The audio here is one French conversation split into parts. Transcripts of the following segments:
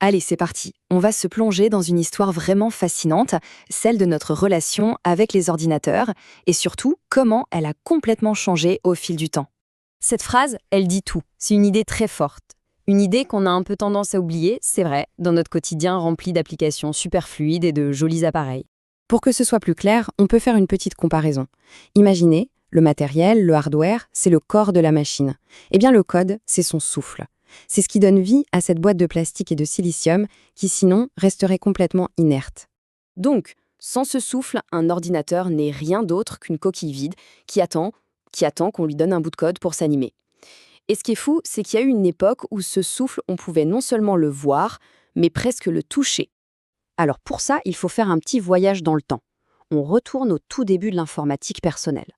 Allez, c'est parti. On va se plonger dans une histoire vraiment fascinante, celle de notre relation avec les ordinateurs, et surtout comment elle a complètement changé au fil du temps. Cette phrase, elle dit tout. C'est une idée très forte. Une idée qu'on a un peu tendance à oublier, c'est vrai, dans notre quotidien rempli d'applications super fluides et de jolis appareils. Pour que ce soit plus clair, on peut faire une petite comparaison. Imaginez, le matériel, le hardware, c'est le corps de la machine. Eh bien, le code, c'est son souffle. C'est ce qui donne vie à cette boîte de plastique et de silicium qui, sinon, resterait complètement inerte. Donc, sans ce souffle, un ordinateur n'est rien d'autre qu'une coquille vide qui attend qu'on lui donne un bout de code pour s'animer. Et ce qui est fou, c'est qu'il y a eu une époque où ce souffle, on pouvait non seulement le voir, mais presque le toucher. Alors pour ça, il faut faire un petit voyage dans le temps. On retourne au tout début de l'informatique personnelle.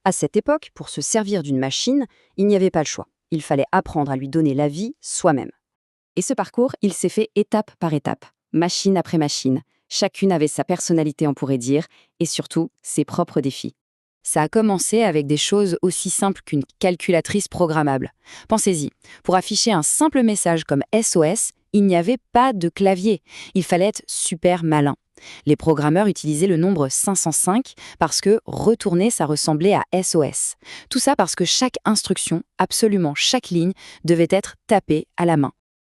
À cette époque, pour se servir d'une machine, il n'y avait pas le choix. Il fallait apprendre à lui donner la vie soi-même. Et ce parcours, il s'est fait étape par étape, machine après machine. Chacune avait sa personnalité, on pourrait dire, et surtout ses propres défis. Ça a commencé avec des choses aussi simples qu'une calculatrice programmable. Pensez-y, pour afficher un simple message comme SOS, il n'y avait pas de clavier. Il fallait être super malin. Les programmeurs utilisaient le nombre 505 parce que retourner, ça ressemblait à SOS. Tout ça parce que chaque instruction, absolument chaque ligne, devait être tapée à la main.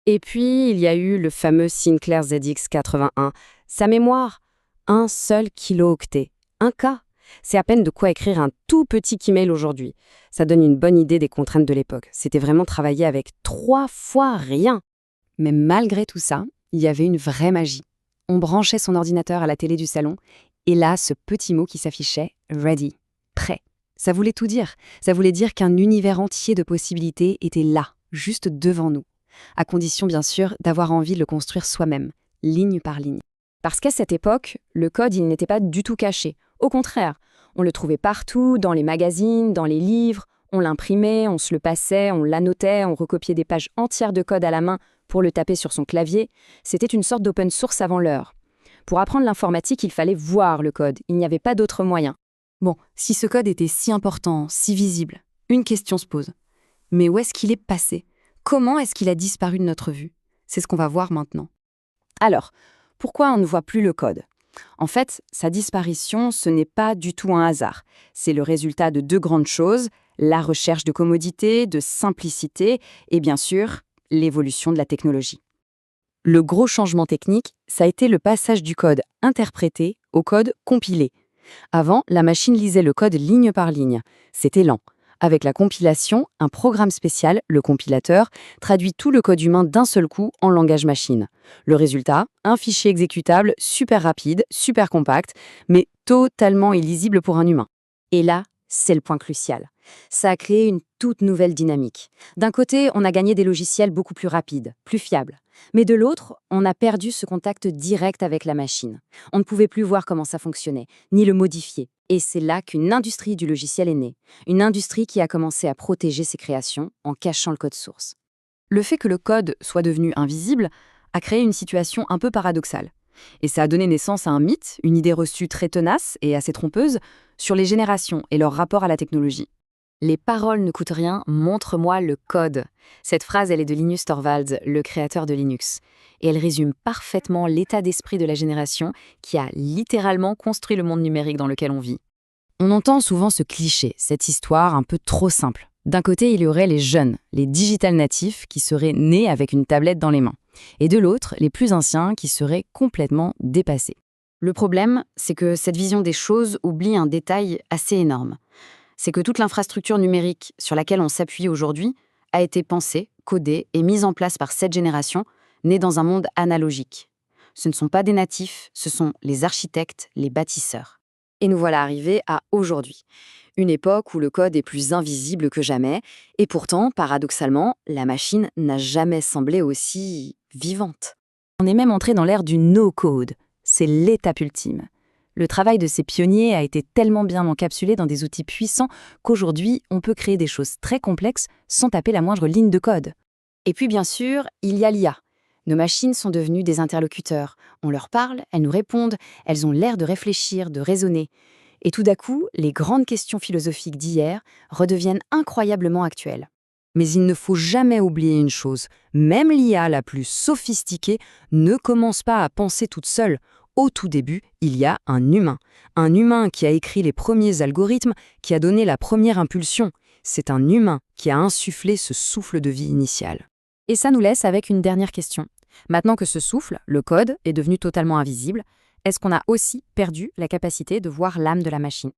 Et puis, il y a eu le fameux Sinclair ZX81. Sa mémoire, un seul kilo-octet, un K. C'est à peine de quoi écrire un tout petit email aujourd'hui. Ça donne une bonne idée des contraintes de l'époque. C'était vraiment travailler avec 3 fois rien. Mais malgré tout ça, il y avait une vraie magie. On branchait son ordinateur à la télé du salon, et là, ce petit mot qui s'affichait, Ready, prêt. Ça voulait tout dire. Ça voulait dire qu'un univers entier de possibilités était là, juste devant nous. À condition, bien sûr, d'avoir envie de le construire soi-même, ligne par ligne. Parce qu'à cette époque, le code, il n'était pas du tout caché. Au contraire, on le trouvait partout, dans les magazines, dans les livres, on l'imprimait, on se le passait, on l'annotait, on recopiait des pages entières de code à la main pour le taper sur son clavier. C'était une sorte d'open source avant l'heure. Pour apprendre l'informatique, il fallait voir le code, il n'y avait pas d'autre moyen. Bon, si ce code était si important, si visible, une question se pose. Mais où est-ce qu'il est passé ? Comment est-ce qu'il a disparu de notre vue ? C'est ce qu'on va voir maintenant. Alors, pourquoi on ne voit plus le code ? En fait, sa disparition, ce n'est pas du tout un hasard. C'est le résultat de 2 grandes choses, la recherche de commodité, de simplicité et bien sûr, l'évolution de la technologie. Le gros changement technique, ça a été le passage du code interprété au code compilé. Avant, la machine lisait le code ligne par ligne. C'était lent. Avec la compilation, un programme spécial, le compilateur, traduit tout le code humain d'un seul coup en langage machine. Le résultat, un fichier exécutable super rapide, super compact, mais totalement illisible pour un humain. Et là, c'est le point crucial. Ça a créé une toute nouvelle dynamique. D'un côté, on a gagné des logiciels beaucoup plus rapides, plus fiables. Mais de l'autre, on a perdu ce contact direct avec la machine. On ne pouvait plus voir comment ça fonctionnait, ni le modifier. Et c'est là qu'une industrie du logiciel est née. Une industrie qui a commencé à protéger ses créations en cachant le code source. Le fait que le code soit devenu invisible a créé une situation un peu paradoxale. Et ça a donné naissance à un mythe, une idée reçue très tenace et assez trompeuse, sur les générations et leur rapport à la technologie. Les paroles ne coûtent rien, montre-moi le code. Cette phrase, elle est de Linus Torvalds, le créateur de Linux. Et elle résume parfaitement l'état d'esprit de la génération qui a littéralement construit le monde numérique dans lequel on vit. On entend souvent ce cliché, cette histoire un peu trop simple. D'un côté, il y aurait les jeunes, les digital natifs qui seraient nés avec une tablette dans les mains. Et de l'autre, les plus anciens qui seraient complètement dépassés. Le problème, c'est que cette vision des choses oublie un détail assez énorme. C'est que toute l'infrastructure numérique sur laquelle on s'appuie aujourd'hui a été pensée, codée et mise en place par cette génération, née dans un monde analogique. Ce ne sont pas des natifs, ce sont les architectes, les bâtisseurs. Et nous voilà arrivés à aujourd'hui. Une époque où le code est plus invisible que jamais, et pourtant, paradoxalement, la machine n'a jamais semblé aussi vivante. On est même entré dans l'ère du no-code. C'est l'étape ultime. Le travail de ces pionniers a été tellement bien encapsulé dans des outils puissants qu'aujourd'hui, on peut créer des choses très complexes sans taper la moindre ligne de code. Et puis bien sûr, il y a l'IA. Nos machines sont devenues des interlocuteurs. On leur parle, elles nous répondent, elles ont l'air de réfléchir, de raisonner. Et tout d'un coup, les grandes questions philosophiques d'hier redeviennent incroyablement actuelles. Mais il ne faut jamais oublier une chose, même l'IA la plus sophistiquée ne commence pas à penser toute seule. Au tout début, il y a un humain qui a écrit les premiers algorithmes, qui a donné la première impulsion. C'est un humain qui a insufflé ce souffle de vie initial. Et ça nous laisse avec une dernière question. Maintenant que ce souffle, le code, est devenu totalement invisible, est-ce qu'on a aussi perdu la capacité de voir l'âme de la machine?